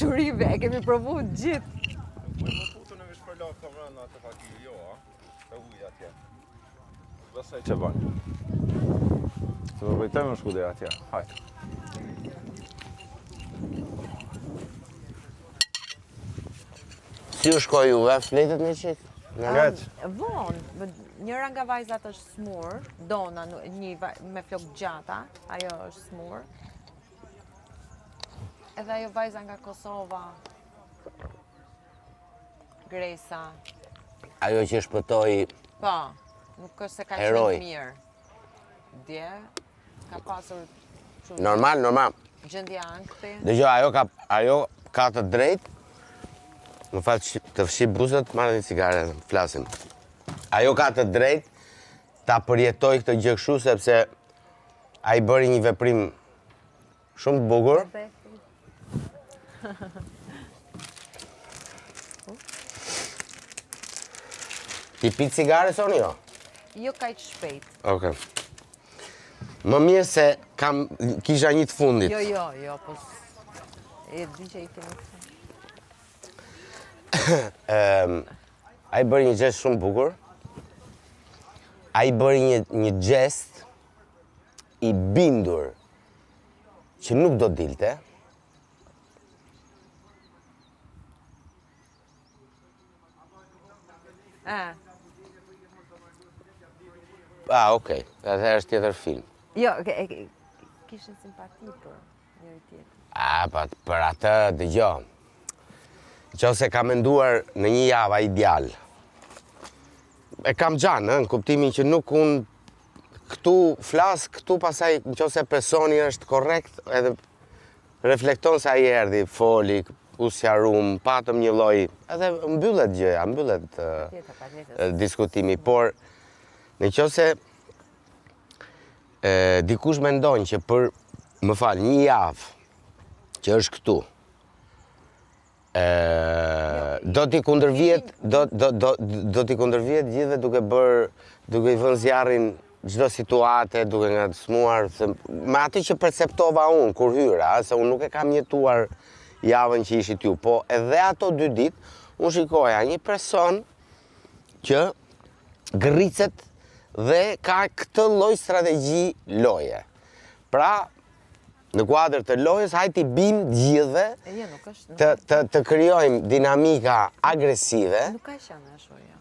dashurive, e kemi provu gjithë. Më futu në vish për lavë të vrëna të fakirë, jo, a? Të ujë atje. Besoj që banë. Se më bëjtëm në shkude atje, hajtë. Si u shkoj juve, fletet një qikë? Vonë, njëra nga vajzat është smur, Dona, me flok gjata, ajo është smur. Edhe ajo vajza nga Kosova, Gresa. Ajo që shpëtoi... Po, nuk është se ka Heroj. qenë mirë. Dje, ka pasur... Normal. Gjendja ankthi. Dëgjoj, ajo ka të drejtë. Më falë të fshi buzët, marrë një cigare, flasim. Ajo ka të drejtë ta përjetoj këtë gjë kështu sepse ai bëri një veprim shumë të bukur. Ti pi cigare soni jo? Jo kaq shpejt. Okej. Më mirë se kisha një të fundit. Jo, po... E di që i kemi këtë. Ai bëri një gjest shumë bukur. Ai bëri një gjest i bindur që nuk do dilte. Okej. Atëherë është tjetër film. Jo, kishin simpati për njëri tjetër. Për atë dëgjoj. Nëse ka menduar në një javë ideal. E kam gjanë, në kuptimin që nuk unë këtu flas, këtu pasaj nëse personi është korrekt, edhe reflekton se ai erdhi, foli, u sqarum, patëm një lloj, edhe mbyllet gjëja, mbyllet diskutimi, por nëse dikush mendon që për, më fal, një javë që është këtu, do t'i kundërvjet gjithve duke i vënë zjarrin çdo situate, duke ngacmuar me atë që perceptova unë kur hyra, se unë nuk e kam jetuar javën që ishit ju, po edhe ato 2 ditë unë shikoja një person që gërricet dhe ka këtë lloj strategji loje. Pra, në kuadër të lojës, hajtë i bim gjithve të krijojmë dinamika agresive. Nuk ka qenë ashtu, jo.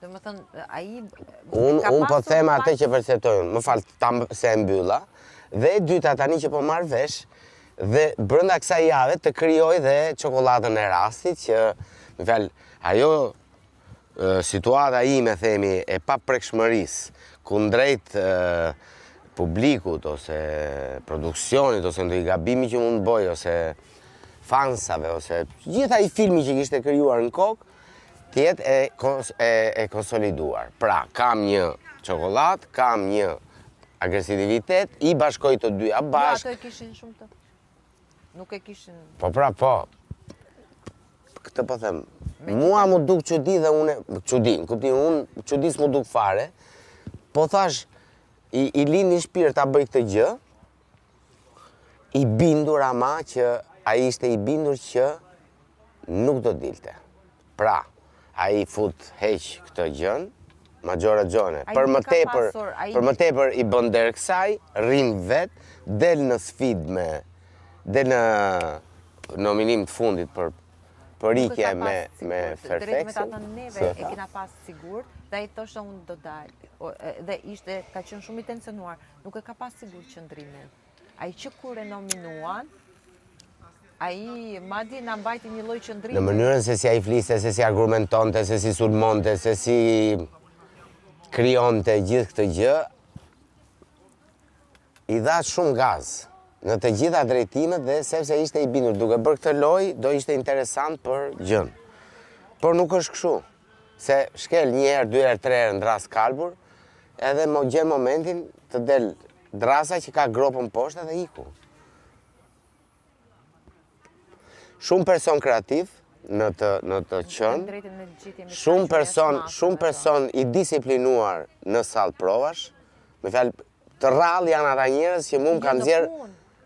Do më thënë, ai... Unë po them atë që perceptojnë, më falë se e mbylla, dhe dyta tani që po marrë vesh, dhe brenda kësaj jave të krijoj dhe çokoladën e rastit, që, më falë, ajo situata ime, themi, e paprekshmërisë, kundrejt publikut, ose produksionit, ose ndonjë gabimi që mund të bëj, ose fansave, ose gjitha i filmi që kishte krijuar në kokë, tjetë e konsoliduar. Pra, kam një çokoladë, kam një agresivitet, i bashkoj të dyja bashkë. Ato e kishin shumë të... Nuk e kishin... Po. Këtë po them. Mua mu duk çudi dhe unë... Çudi, në kuptim, unë çudis mu duk fare, po thash, i lindi në shpirt ta bëj këtë gjë, i bindur ama që ai ishte i bindur që nuk do dilte. Pra, ai fut heq këtë gjën, Majora Gjone. Për më tepër i bën derë kësaj, rrin vet, del në sfidë del në nominim të fundit për ikje me Fairfaxin. Drejt me ta thënë neve e kena pas sigurt, dhe ai thoshte unë do dalë. Dhe ka qenë shumë i tensionuar, nuk e ka pas sigurt qëndrimin. Ai që kur e nominuan, ai madje na mbajti një lloj qëndrimi. Në mënyrën se si ai fliste, se si argumentonte, se si sulmonte, se si krijonte gjithë këtë gjë, i dha shumë gaz në të gjitha drejtimet dhe sepse ishte i bindur. Duke bërë këtë lojë, do ishte interesant për gjën. Por nuk është kështu. Se shkel 1 herë, 2 herë, 3 herë në dras kalbur, edhe më gjen momentin të del drasa që ka gropën poshtë dhe iku. Shumë person kreativ në të qenë, shumë person i disiplinuar në sallë provash, me fjalë të rrallë janë ata njerëz që mua më kanë nxjerr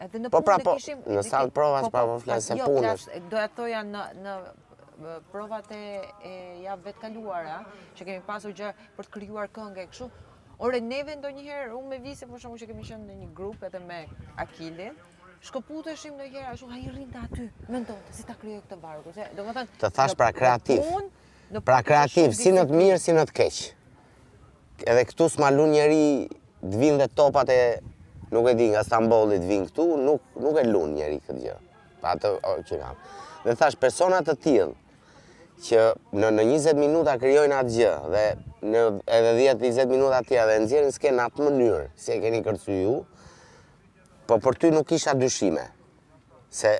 Edhe në Po, pra, punë po, kishim... në salë provas, pra, po flasë se punës. Do ato janë në provat e javëve të kaluara, që kemi pasur gjë për të krijuar këngë kështu. Ore, neve ndonjëherë, unë me Vise, për shembull, që kemi qenë në një grup edhe me Akilin, shkëputeshim ndonjëherë ashtu, ai rrinte aty, mendonte si ta krijoj këtë vargu. Domethënë, Të thash pra kreativ. Pra kreativ, si në të mirë, si në të keq. Edhe këtu s'ma lu njeri të vinë dhe topat e, nuk e di, nga Stambolli të vinë këtu, nuk e lu njeri këtë gjë. Pa atë që kam. Dhe thash, personat të tillë, që në 20 minuta krijojnë atë gjë dhe në edhe 10-20 minuta tjera dhe nxjerrin skenë në atë mënyrë si e keni kërcyer ju, po për ty nuk isha dyshime. Se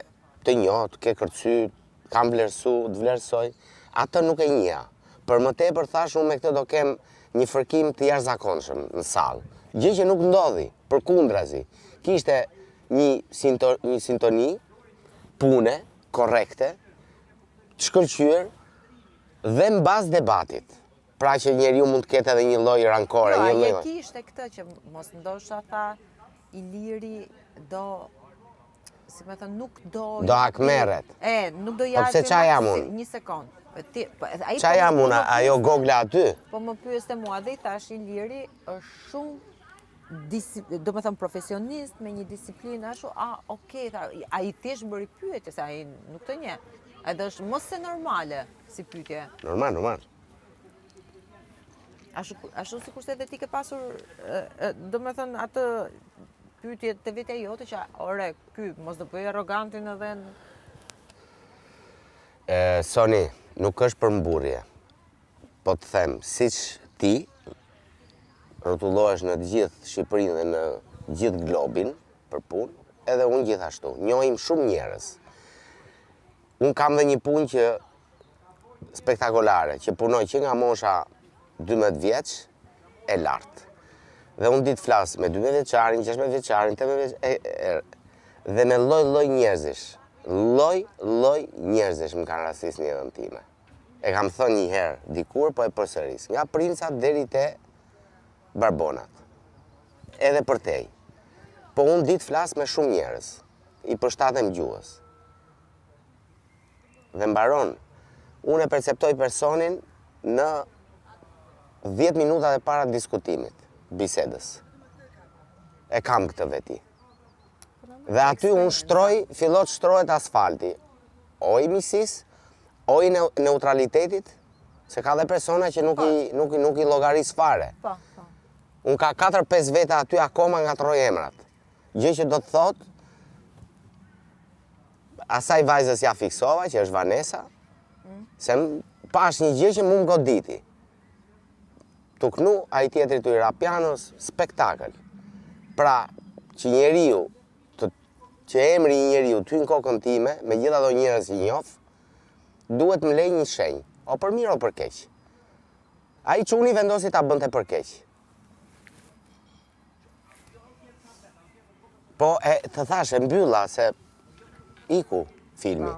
të njoh, të ke kërcyer, kam vlerësu, të vlerësoj, atë nuk e njeh. Për më tepër thash unë me këtë do kem një fërkim të jashtëzakonshëm në sallë. Gjë që nuk ndodhi, përkundrazi. Kishte një sintoni pune korrekte, të shkëlqyer dhe mbas debatit. Pra që njeriu mund të ketë edhe një lloj rankore, një lloj. Jo, kishte këtë që mos ndoshta tha Iliri do, si më thënë, nuk do... Do akmerret. Nuk do Po pse qa jam unë? Një sekond. Qa jam unë, ajo gogla aty? Po më pyeste mua dhe i thash Iliri është shumë, do më thëmë profesionist me një disiplinë ashtu, okej, a i thjesht bëri pyetje, se a i nuk të nje. Edhe është mos se normale si pyetje. Normal. Ashtu si kurse edhe ti ke pasur, do me thënë, atë pyetje të vetja jote që, ore, ky, mos do bëj arrogantin edhe në... Soni, nuk është për mburje. Po të them, siç ti rrotullohesh në të gjithë Shqipërinë dhe në gjithë globin për punë, edhe unë gjithashtu. Njohim shumë njerëz. Unë kam dhe një punë që spektakolare, që punoj që nga mosha 12 vjeç e lartë. Dhe unë ditë flasë me 12 vjeçarin, 16 vjeçarin, 18 vjeçarin, dhe me lloj njerëzish. Lloj njerëzish më kanë rastis një jetën time. E kam thënë një herë dikur, po e përsëris. Nga princat deri te barbonat. Edhe për tej. Po unë ditë flasë me shumë njerëz. I përshtatem gjuhës. Dhe mbaron, unë e perceptoj personin në 10 minuta e para diskutimit, bisedës. E kam këtë veti. Dhe aty unë fillot shtrohet asfalti. O i misis, o i neutralitetit, se ka dhe persona që nuk i llogaris fare. Unë ka 4-5 veta aty akoma nga troj emrat. Gjë që do të thotë, asaj vajzës ja fiksova, që është Vanessa, se pash një gjë që mu më goditi. Tuknu, a i tjetëri të i rapianos, spektakël. Pra, që njeriu, që emri i njeriu ty në kokën time, me gjitha do njerëz që njoh, duhet më lej një shenjë, o për mirë o për keq. A i çuni vendosi ta bënte për keq. Po, të thash, e mbylla, se iku filmi.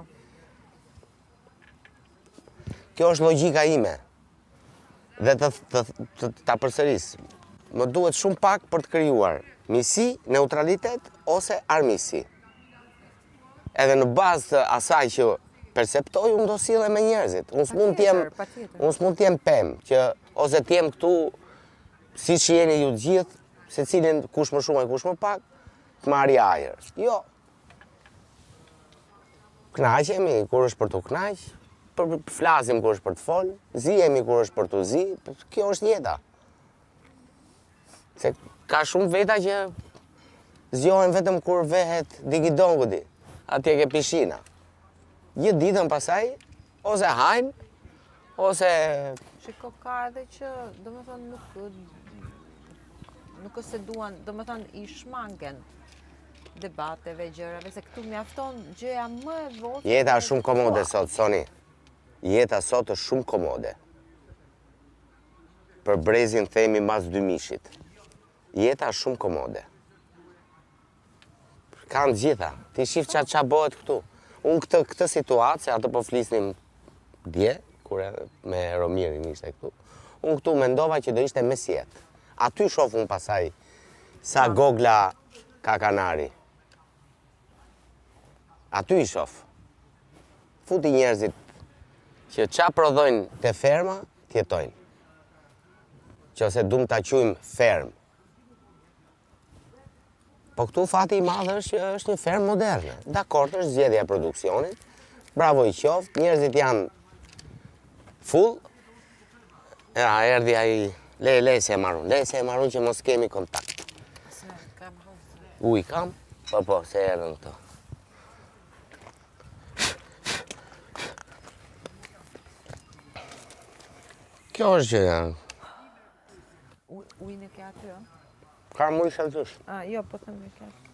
Kjo është logjika ime. Dhe ta përsëris. Më duhet shumë pak për të krijuar misi, neutralitet ose armisi. Edhe në bazë të asaj që perceptoj, unë do sillem me njerëzit. Unë s'mund t'jem pem, që ose t'jem këtu siç jeni ju të gjithë, secilin kush më shumë e kush më pak, të marrë ajër. Jo. Knaqemi kur është për të knaq, flasim kur është për të fol, zihemi kur është për të zi, kjo është jeta. Se ka shumë veta që zgjohen vetëm kur vehet digidongudi, atje ke pishina. Gjithë ditën pasaj, ose hajnë, ose... Shiko, ka edhe që, do më thonë, nuk është se duan, do më thonë, i shmangen debateve, gjërave, se këtu mjafton gjëja më e votë. Jeta është shumë komode sot, Soni. Jeta sot është shumë komode. Për brezin themi mas 2 mishit. Jeta është shumë komode. Kanë gjitha. Ti shif qa bëhet këtu. Unë këtë situatë, se atë po flisnim dje, kur me Romirin ishte këtu, unë këtu mendova që do ishte mesjet. Aty shof unë pasaj sa gogla ka kanari. Aty i shoh. Futi njerëzit që qa prodhojnë të ferma, tjetojnë. Që ose dum ta quajmë ferm. Po këtu fati i madh është një ferm moderne. Dakord, është zgjedhja e produksionit. Bravo i qoftë, njerëzit janë full. Ja, erdhi ai, le se e marrun që mos kemi kontakt. Kam? Po, se erdhën këto. Kjo është që janë. Ujnë e ke aty, ë? Ka më i shaltush. Jo, po të më ke aty.